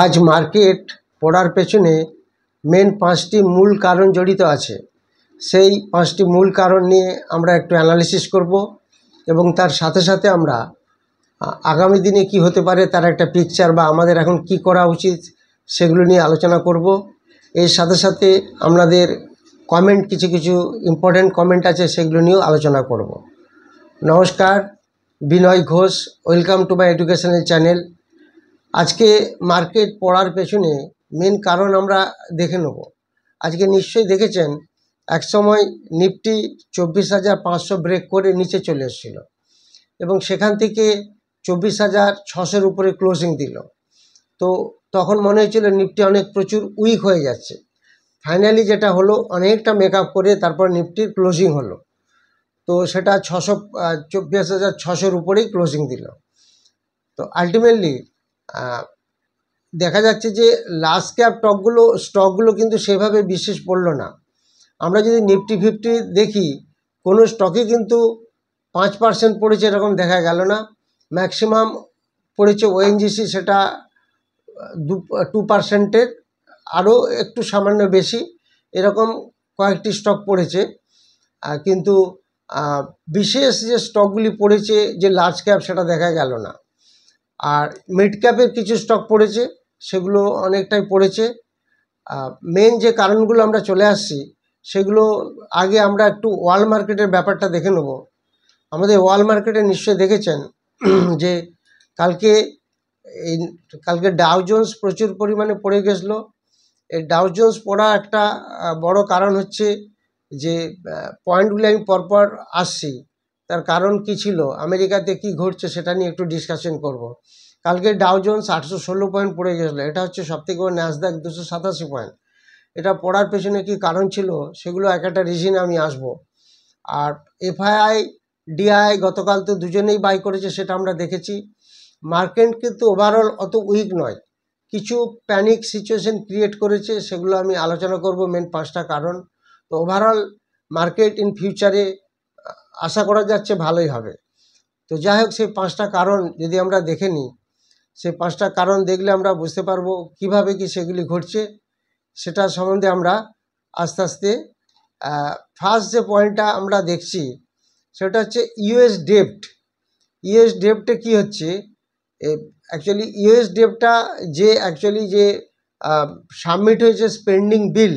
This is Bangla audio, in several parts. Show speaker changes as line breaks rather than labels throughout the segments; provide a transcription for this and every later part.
আজ মার্কেট পড়ার পেছনে মেন পাঁচটি মূল কারণ জড়িত আছে। সেই পাঁচটি মূল কারণ নিয়ে আমরা একটু অ্যানালিসিস করব এবং তার সাথে সাথে আমরা আগামী দিনে কি হতে পারে তার একটা পিকচার বা আমাদের এখন কি করা উচিত সেগুলো নিয়ে আলোচনা করব। এর সাথে সাথে আমাদের কমেন্ট কিছু ইম্পর্টেন্ট কমেন্ট আছে সেগুলো নিয়েও আলোচনা করব। নমস্কার, Binoy Ghosh, welcome to my educational channel. আজকে মার্কেট পড়ার পেছনে মেন কারণ আমরা দেখে নেব। আজকে নিশ্চয়ই দেখেছেন এক সময় নিফটি 24,500 ব্রেক করে নিচে চলে এসেছিল এবং সেখান থেকে 24,600-এর উপরে ক্লোজিং দিল। তো তখন মনে হয়েছিল নিফটি অনেক প্রচুর উইক হয়ে যাচ্ছে। ফাইনালি যেটা হলো, অনেকটা মেকআপ করে তারপর নিফটির ক্লোজিং হলো। তো সেটা 24,600-এর উপরেই ক্লোজিং দিল। তো আলটিমেটলি দেখা যাচ্ছে যে লার্জ ক্যাপ স্টকগুলো কিন্তু সেভাবে বিশেষ পড়লো না। আমরা যদি নিফটি 50 দেখি, কোনো স্টকে কিন্তু 5% পড়েছে এরকম দেখা গেল না। ম্যাক্সিমাম পড়েছে ওএনজিসি, সেটা 2%-এর আরও একটু সামান্য বেশি, এরকম কয়েকটি স্টক পড়েছে। কিন্তু বিশেষ যে স্টকগুলি পড়েছে যে লার্জ ক্যাপ, সেটা দেখা গেল না। আর মিড ক্যাপের কিছু স্টক পড়েছে, সেগুলো অনেকটাই পড়েছে। মেন যে কারণগুলো আমরা চলে আসছি সেগুলো আগে আমরা একটু ওয়ার্ল্ড মার্কেটের ব্যাপারটা দেখে নেব। আমাদের ওয়ার্ল্ড মার্কেটে নিশ্চয়ই দেখেছেন যে কালকে ডাউ জোন্স প্রচুর পরিমাণে পড়ে গেছিলো। এই ডাউ জোন্স পড়া একটা বড় কারণ হচ্ছে যে পয়েন্টগুলি আমি পরপর আসছি, তার কারণ কি ছিল, আমেরিকাতে কি ঘটছে সেটা নিয়ে একটু ডিসকাশন করব। কালকে ডাউ জোন্স 816 পয়েন্ট পড়ে গেছিলো। এটা হচ্ছে সবথেকে বড়। ন্যাসডাক 287 পয়েন্ট। এটা পড়ার পেছনে কি কারণ ছিল সেগুলো এক একটা রিজনে আমি আসব। আর এফআইআই ডিআই গতকাল তো দুজনেই বাই করেছে, সেটা আমরা দেখেছি। মার্কেট কিন্তু ওভারঅল অত উইক নয়, কিছু প্যানিক সিচুয়েশন ক্রিয়েট করেছে, সেগুলো আমি আলোচনা করব। মেন পাঁচটা কারণ। তো ওভারঅল মার্কেট ইন ফিউচারে আশা করা যাচ্ছে ভালোই হবে। তো যাই হোক, সেই পাঁচটা কারণ যদি আমরা দেখে নিই, সেই পাঁচটা কারণ দেখলে আমরা বুঝতে পারবো কিভাবে কি সেগুলি ঘটছে, সেটা সম্বন্ধে আমরা আস্তে আস্তে ফার্স্ট যে পয়েন্টটা আমরা দেখছি সেটা হচ্ছে ইউএস ডেপ্ট। ইউএস ডেপ্টে কী হচ্ছে, অ্যাকচুয়ালি ইউএস ডেপ্টটা যে সাবমিট হয়েছে স্পেন্ডিং বিল,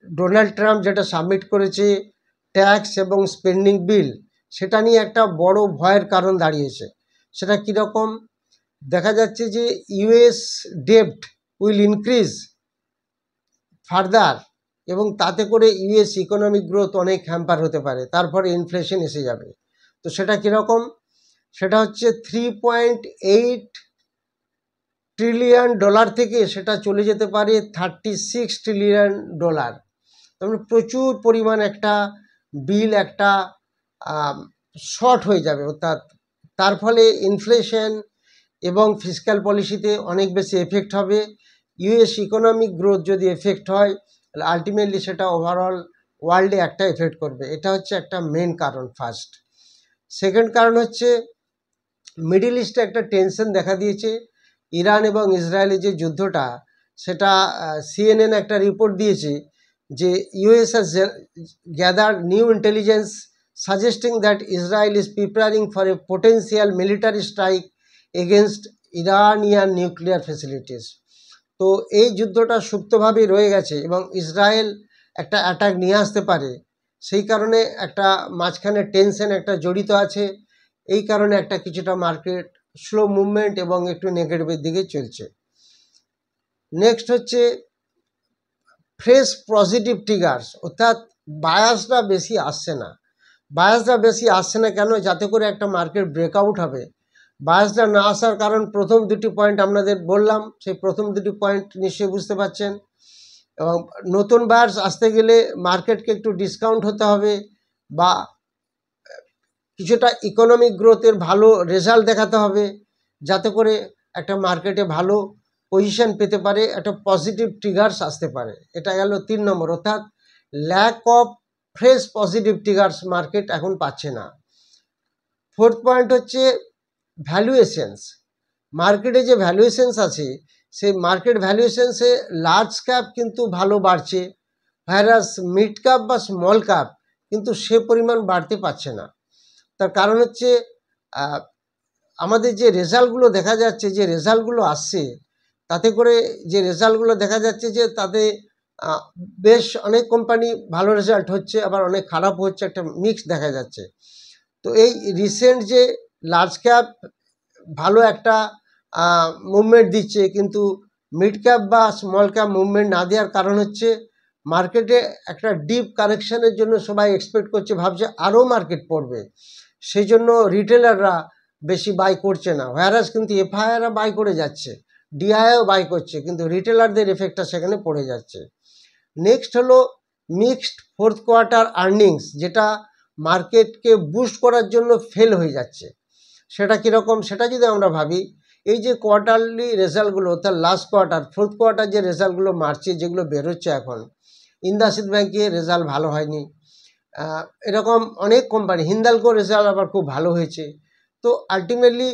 ডোনাল্ড ট্রাম্প যেটা সাবমিট করেছে ট্যাক্স এবং স্পেন্ডিং বিল, সেটা নিয়ে একটা বড় ভয়ের কারণ দাঁড়িয়েছে। সেটা কীরকম দেখা যাচ্ছে যে ইউএস ডেপ্ট উইল ইনক্রিজ ফার্দার এবং তাতে করে ইউএস ইকোনমিক গ্রোথ অনেক হ্যাম্পার হতে পারে, তারপরে ইনফ্লেশন এসে যাবে। তো সেটা কীরকম, সেটা হচ্ছে $3.8 ট্রিলিয়ন থেকে সেটা চলে যেতে পারে $36 ট্রিলিয়ন। তার প্রচুর পরিমাণ একটা বিল একটা শর্ট হয়ে যাবে। অর্থাৎ তার ফলে ইনফ্লেশন এবং ফিসক্যাল পলিসিতে অনেক বেশি এফেক্ট হবে। ইউএস ইকোনমিক গ্রোথ যদি এফেক্ট হয় তাহলে আলটিমেটলি সেটা ওভারঅল ওয়ার্ল্ডে একটা এফেক্ট করবে। এটা হচ্ছে একটা মেন কারণ ফার্স্ট। সেকেন্ড কারণ হচ্ছে মিডল ইস্টে একটা টেনশন দেখা দিয়েছে। ইরান এবং ইসরায়েলের যে যুদ্ধটা, সেটা সিএনএন একটা রিপোর্ট দিয়েছে যে US has gathered new intelligence suggesting that Israel is preparing for a potential military strike against Iranian nuclear facilities. তো এই যুদ্ধটা সুপ্তভাবেই রয়ে গেছে এবং ইসরায়েল একটা অ্যাটাক নিয়ে আসতে পারে, সেই কারণে একটা মাঝখানে টেনশন একটা জড়িত আছে। এই কারণে একটা কিছুটা মার্কেট স্লো মুভমেন্ট এবং একটু নেগেটিভের দিকে চলছে। নেক্সট হচ্ছে ফ্রেশ পজিটিভ ট্রিগার্স, অর্থাৎ বায়াসটা বেশি আসছে না। বায়াসটা বেশি আসছে না কেন, যাতে করে একটা মার্কেট ব্রেকআউট হবে। বায়াসটা না আসার কারণ প্রথম দুটি পয়েন্ট আপনাদের বললাম, সেই প্রথম দুটি পয়েন্ট নিশ্চয়ই বুঝতে পারছেন। এবং নতুন বায়ার্স আসতে গেলে মার্কেটকে একটু ডিসকাউন্ট হতে হবে বা কিছুটা ইকোনমিক গ্রোথের ভালো রেজাল্ট দেখাতে হবে, যাতে করে একটা মার্কেটে ভালো পজিশন পেতে পারে, একটা পজিটিভ ট্রিগার্স আসতে পারে। এটা গেল 3 নম্বর, অর্থাৎ lack of fresh positive triggers market এখন পাচ্ছে না। ফোর্থ পয়েন্ট হচ্ছে ভ্যালুয়েশনস। মার্কেটে যে ভ্যালুয়েশনস আছে সেই মার্কেট ভ্যালুয়েশনসে লার্জ ক্যাপ কিন্তু ভালো বাড়ছে, ভাইরাস মিড ক্যাপ বা স্মল ক্যাপ কিন্তু সে পরিমাণ বাড়তে পারছে না। তার কারণ হচ্ছে আমাদের যে রেজাল্টগুলো দেখা যাচ্ছে, যে রেজাল্টগুলো আসছে, তাতে করে যে রেজাল্টগুলো দেখা যাচ্ছে যে তাতে বেশ অনেক কোম্পানি ভালো রেজাল্ট হচ্ছে, আবার অনেক খারাপ হচ্ছে, একটা মিক্স দেখা যাচ্ছে। তো এই রিসেন্ট যে লার্জ ক্যাপ ভালো একটা মুভমেন্ট দিচ্ছে, কিন্তু মিড ক্যাপ বা স্মল ক্যাপ মুভমেন্ট না দেওয়ার কারণ হচ্ছে মার্কেটে একটা ডিপ কারেকশনের জন্য সবাই এক্সপেক্ট করছে, ভাবছে আরও মার্কেট পড়বে, সেই জন্য রিটেলাররা বেশি বাই করছে না। হোয়ারাস কিন্তু এফআইআররা বাই করে যাচ্ছে, ডিআইও বাই করছে, কিন্তু রিটেলারদের এফেক্টটা সেখানে পড়ে যাচ্ছে। নেক্সট হলো মিক্সড ফোর্থ কোয়ার্টার আর্নিংস, যেটা মার্কেটকে বুস্ট করার জন্য ফেল হয়ে যাচ্ছে। সেটা কীরকম, সেটা যদি আমরা ভাবি, এই যে কোয়ার্টারলি রেজাল্টগুলো, তার লাস্ট কোয়ার্টার ফোর্থ কোয়ার্টার যে রেজাল্টগুলো মার্চে যেগুলো বেরোচ্ছে এখন, ইন্দাসিদ ব্যাংকের রেজাল্ট ভালো হয়নি, এরকম অনেক কোম্পানি, হিন্দালকো রেজাল্ট আবার খুব ভালো হয়েছে। তো আলটিমেটলি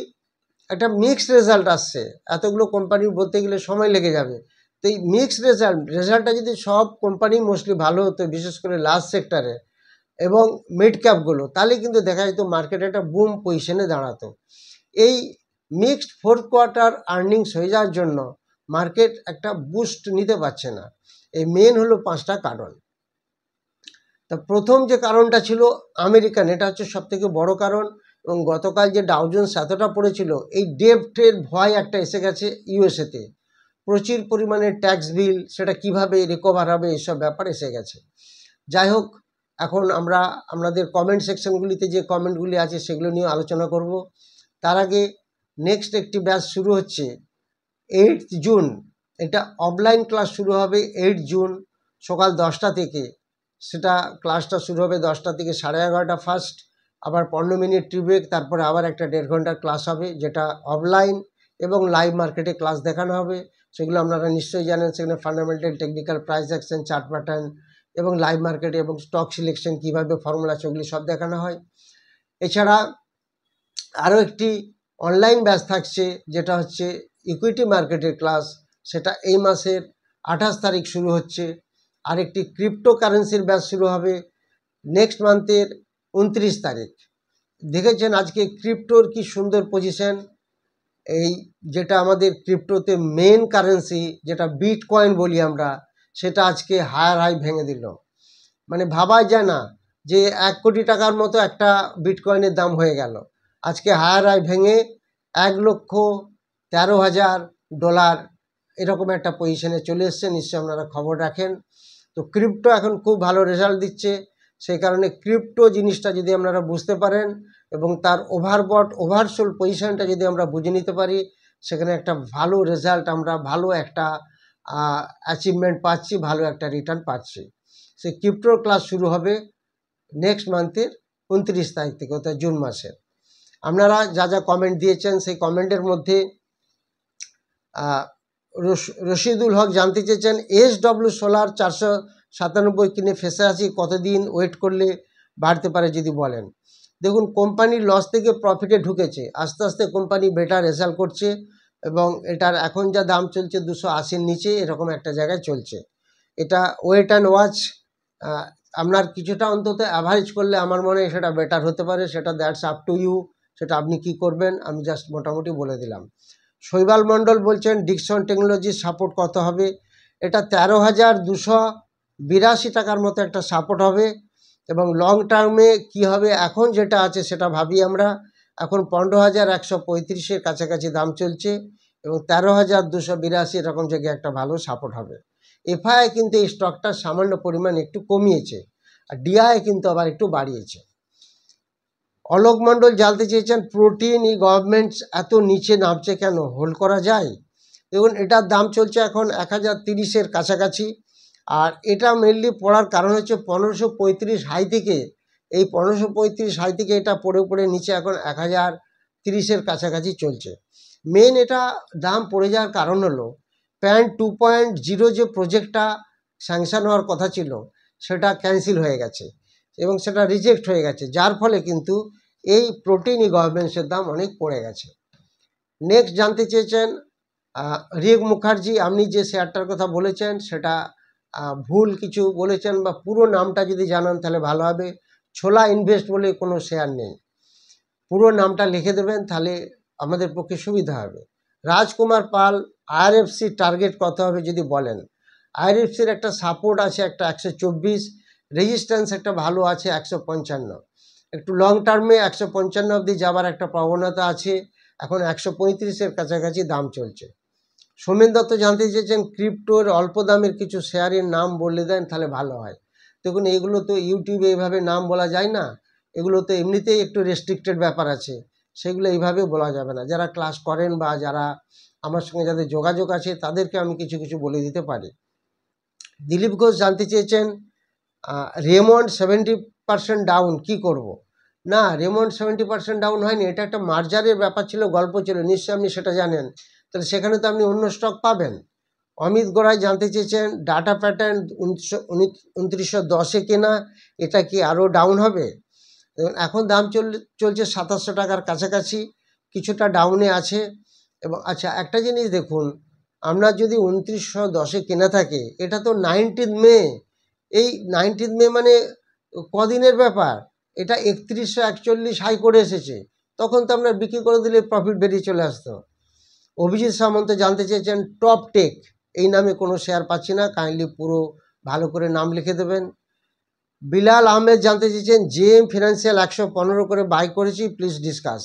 একটা মিক্সড রেজাল্ট আসছে, এতগুলো কোম্পানি বলতে গেলে সময় লেগে যাবে। তো এই মিক্সড রেজাল্টটা যদি সব কোম্পানি মোস্টলি ভালো হতো, বিশেষ করে লাস্ট সেক্টরে এবং মিড ক্যাপগুলো, তাহলে কিন্তু দেখা যেত মার্কেটে একটা বুম পজিশনে দাঁড়াতো। এই মিক্সড ফোর্থ কোয়ার্টার আর্নিংস হয়ে যাওয়ার জন্য মার্কেট একটা বুস্ট নিতে পারছে না। এই মেন হলো 5টা কারণ। তা প্রথম যে কারণটা ছিল আমেরিকান, এটা হচ্ছে সবথেকে বড় কারণ। এবং গতকাল যে ডাউ জোন্স এতটা পড়েছিল, এই ডেপ্টের ভয় একটা এসে গেছে ইউএসএতে, প্রচুর পরিমাণে ট্যাক্স বিল, সেটা কিভাবে রিকভার হবে, এসব ব্যাপার এসে গেছে। যাই হোক, এখন আমরা আমাদের কমেন্ট সেকশনগুলিতে যে কমেন্টগুলি আছে সেগুলো নিয়ে আলোচনা করব। তার আগে নেক্সট একটি ব্যাচ শুরু হচ্ছে 8 জুন, এটা অফলাইন ক্লাস শুরু হবে 8 জুন সকাল 10টা থেকে। সেটা ক্লাসটা শুরু হবে 10টা থেকে 11:30 ফার্স্ট, আবার 15 মিনিট টি ব্রেক, তারপরে আবার একটা 1.5 ঘন্টার ক্লাস হবে, যেটা অফলাইন এবং লাইভ মার্কেটে ক্লাস দেখানো হবে। সেগুলো আপনারা নিশ্চয়ই জানেন, সেখানে fundamental, technical, price action, chart pattern এবং লাইভ মার্কেটে এবং স্টক সিলেকশন কীভাবে ফর্মুলা, সেগুলি সব দেখানো হয়। এছাড়া আরও একটি অনলাইন ব্যাচ থাকছে, যেটা হচ্ছে ইকুইটি মার্কেটের ক্লাস, সেটা এই মাসের 28 তারিখ শুরু হচ্ছে। আরেকটি ক্রিপ্টো কারেন্সির ব্যাচ শুরু হবে নেক্সট মান্থের 29 তারিখ। দেখেছেন আজকে ক্রিপ্টোর কি সুন্দর পজিশন, এই যেটা আমাদের ক্রিপ্টোতে মেন কারেন্সি, যেটা বিটকয়েন বলি আমরা, সেটা আজকে হায়ার হাই ভেঙে দিল। মানে ভাবা যায় না যে 1 কোটি টাকার মতো একটা বিটকয়েনের দাম হয়ে গেল, আজকে হায়ার হাই ভেঙে $1,13,000 এরকম একটা পজিশনে চলে এসছে। নিশ্চয়ই আপনারা খবর রাখেন। তো ক্রিপ্টো এখন খুব ভালো রেজাল্ট দিচ্ছে, সেই কারণে ক্রিপ্টো জিনিসটা যদি আপনারা বুঝতে পারেন এবং তার ওভারবট ওভারসোল্ড পজিশনটা যদি আমরা বুঝে নিতে পারি, সেখানে একটা ভালো রেজাল্ট, আমরা ভালো একটা অ্যাচিভমেন্ট পাচ্ছি, ভালো একটা রিটার্ন পাচ্ছি। সেই ক্রিপ্টোর ক্লাস শুরু হবে নেক্সট মান্থের 29 তারিখ থেকে, অর্থাৎ জুন মাসে। আপনারা যা যা কমেন্ট দিয়েছেন সেই কমেন্টের মধ্যে রশিদুল হক জানতে চেয়েছেন SW সোলার 497 কিনে ফেসে আছি, কতদিন ওয়েট করলে বাড়তে পারে যদি বলেন। দেখুন, কোম্পানি লস থেকে প্রফিটে ঢুকেছে, আস্তে আস্তে কোম্পানি বেটার রেজাল্ট করছে এবং এটার এখন যা দাম চলছে 280-র নিচে এরকম একটা জায়গায় চলছে। এটা ওয়েট অ্যান্ড ওয়াচ, আপনার কিছুটা অন্তত অ্যাভারেজ করলে আমার মনে হয় সেটা বেটার হতে পারে, সেটা দ্যাটস আপ টু ইউ, সেটা আপনি কি করবেন, আমি জাস্ট মোটামুটি বলে দিলাম। শৈবাল মণ্ডল বলছেন ডিকসন টেকনোলজির সাপোর্ট কত হবে, এটা 13,282 টাকার মতো একটা সাপোর্ট হবে। এবং লং টার্মে কি হবে, এখন যেটা আছে সেটা ভাবি আমরা, এখন 15,135-এর কাছাকাছি দাম চলছে এবং 13,282 এরকম জায়গায় একটা ভালো সাপোর্ট হবে। এফআইআই কিন্তু এই স্টকটা সামান্য পরিমাণ একটু কমিয়েছে, আর ডিআই কিন্তু আবার একটু বাড়িয়েছে। অলোক মণ্ডল জানতে চেয়েছেন প্রোটিন এই গভর্নমেন্ট এত নিচে নামছে কেন, হোল্ড করা যায়? দেখুন, এটার দাম চলছে এখন 1,030-এর কাছাকাছি, আর এটা মেনলি পড়ার কারণ হচ্ছে 1535 হাই থেকে, এই 1535 হাই থেকে এটা পড়ে পড়ে নিচে এখন 1,030-এর কাছাকাছি চলছে। মেন এটা দাম পড়ে যাওয়ার কারণ হলো প্যান্ট 2.0 যে প্রজেক্টটা স্যাংশন হওয়ার কথা ছিল সেটা ক্যান্সেল হয়ে গেছে এবং সেটা রিজেক্ট হয়ে গেছে, যার ফলে কিন্তু এই প্রোটিন গভর্নমেন্টসের দাম অনেক পড়ে গেছে। নেক্সট জানতে চেয়েছেন রিক মুখার্জি, আপনি যে শেয়ারটার কথা বলেছেন সেটা ভুল কিছু বলেছেন বা পুরো নামটা যদি জানান তাহলে ভালো হবে। ছোলা ইনভেস্ট বলে কোনো শেয়ার নেই, পুরো নামটা লিখে দেবেন তাহলে আমাদের পক্ষে সুবিধা হবে। রাজকুমার পাল, আইআরএফসি টার্গেট কত হবে যদি বলেন। আইআরএফসির একটা সাপোর্ট আছে একটা 124, রেজিস্ট্যান্স একটা ভালো আছে 155, একটু লং টার্মে 155 অবধি যাবার একটা প্রবণতা আছে। এখন 135-এর কাছাকাছি দাম চলছে। সোমেন দত্ত জানতে চেয়েছেন ক্রিপ্টোর অল্প দামের কিছু শেয়ারের নাম বলে দেন তাহলে ভালো হয়। দেখুন এগুলো তো ইউটিউবে এইভাবে নাম বলা যায় না, এগুলো তো এমনিতেই একটু রেস্ট্রিক্টেড ব্যাপার আছে, সেগুলো এইভাবে বলা যাবে না। যারা ক্লাস করেন বা যারা আমার সঙ্গে যাদের যোগাযোগ আছে তাদেরকে আমি কিছু কিছু বলে দিতে পারি। দিলীপ ঘোষ জানতে চেয়েছেন রেমন্ড 70% ডাউন, কি করব। না, রেমন্ড 70% ডাউন হয়নি, এটা একটা মার্জারের ব্যাপার ছিল, গল্প ছিল, নিশ্চয়ই আপনি সেটা জানেন, তাহলে সেখানে তো আপনি অন্য স্টক পাবেন। অমিত গোড়াই জানতে চেয়েছেন ডাটা প্যাটার্ন 2910-এ কেনা, এটা কি আরও ডাউন হবে। দেখুন এখন দাম চলছে 2700 টাকার কাছাকাছি, কিছুটা ডাউনে আছে। এবং আচ্ছা একটা জিনিস দেখুন, আমরা যদি 2910-এ কেনা থাকে, এটা তো 19 মে, এই 19 মে মানে কদিনের ব্যাপার, এটা 3141 হাই করে এসেছে, তখন তো আপনার বিক্রি করে দিলে প্রফিট বেরিয়ে চলে আসতো। অভিজিৎ সামন্ত জানতে চেয়েছেন টপ টেক, এই নামে কোনো শেয়ার পাচ্ছি না, কাইন্ডলি পুরো ভালো করে নাম লিখে দেবেন। বিলাল আহমেদ জানতে চেয়েছেন জেএম ফিনান্সিয়াল 115 করে বাই করেছি, প্লিজ ডিসকাস।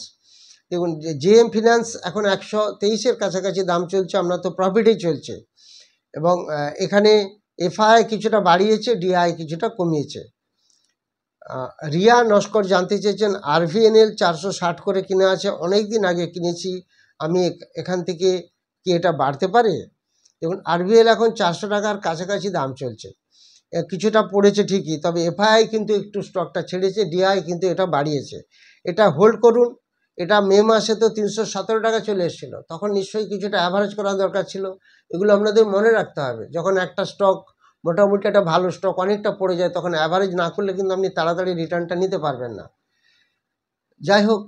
দেখুন জেএম ফিনান্স এখন 123-এর কাছাকাছি দাম চলছে, আমরা তো প্রফিটেই চলছে। এবং এখানে এফআই কিছুটা বাড়িয়েছে, ডিআই কিছুটা কমিয়েছে। রিয়া নস্কর জানতে চেয়েছেন আরভিএনএল 460 করে কিনে আছে, অনেক দিন আগে কিনেছি আমি, এখান থেকে কি এটা বাড়তে পারে। দেখুন আরভিএল এখন 400 টাকার কাছাকাছি দাম চলছে, কিছুটা পড়েছে ঠিকই, তবে এফআই কিন্তু একটু স্টকটা ছেড়েছে, ডিআই কিন্তু এটা বাড়িয়েছে, এটা হোল্ড করুন। এটা মে মাসে তো 317 টাকা চলে এসেছিলো, তখন নিশ্চয়ই কিছুটা অ্যাভারেজ করা দরকার ছিল। এগুলো আপনাদের মনে রাখতে হবে, যখন একটা স্টক মোটামুটি একটা ভালো স্টক অনেকটা পড়ে যায়, তখন অ্যাভারেজ না করলে কিন্তু আপনি তাড়াতাড়ি রিটার্নটা নিতে পারবেন না। যাই হোক,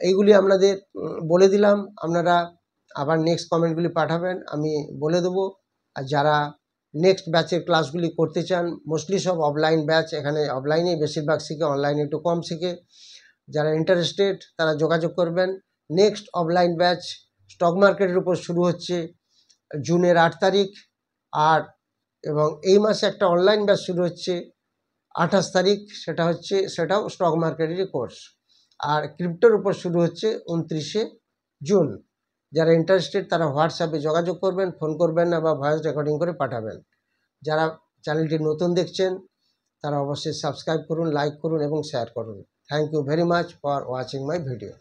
এইগুলি আপনাদের বলে দিলাম, আপনারা আবার নেক্সট কমেন্টগুলি পাঠাবেন, আমি বলে দেবো। আর যারা নেক্সট ব্যাচের ক্লাসগুলি করতে চান, মোস্টলি সব অফলাইন ব্যাচ, এখানে অফলাইনেই বেশিরভাগ শিখে, অনলাইনে একটু কম শিখে। যারা ইন্টারেস্টেড তারা যোগাযোগ করবেন। নেক্সট অফলাইন ব্যাচ স্টক মার্কেটের উপর শুরু হচ্ছে জুনের 8 তারিখ, আর এবং এই মাসে একটা অনলাইন ব্যাচ শুরু হচ্ছে 28 তারিখ, সেটাও স্টক মার্কেটেরই কোর্স। আর ক্রিপ্টোর উপর শুরু হচ্ছে 29শে জুন। যারা ইন্টারেস্টেড তারা হোয়াটসঅ্যাপে যোগাযোগ করবেন, ফোন করবেন না বা ভয়েস রেকর্ডিং করে পাঠাবেন। যারা চ্যানেলটি নতুন দেখছেন তারা অবশ্যই সাবস্ক্রাইব করুন, লাইক করুন এবং শেয়ার করুন। Thank you very much for watching my video.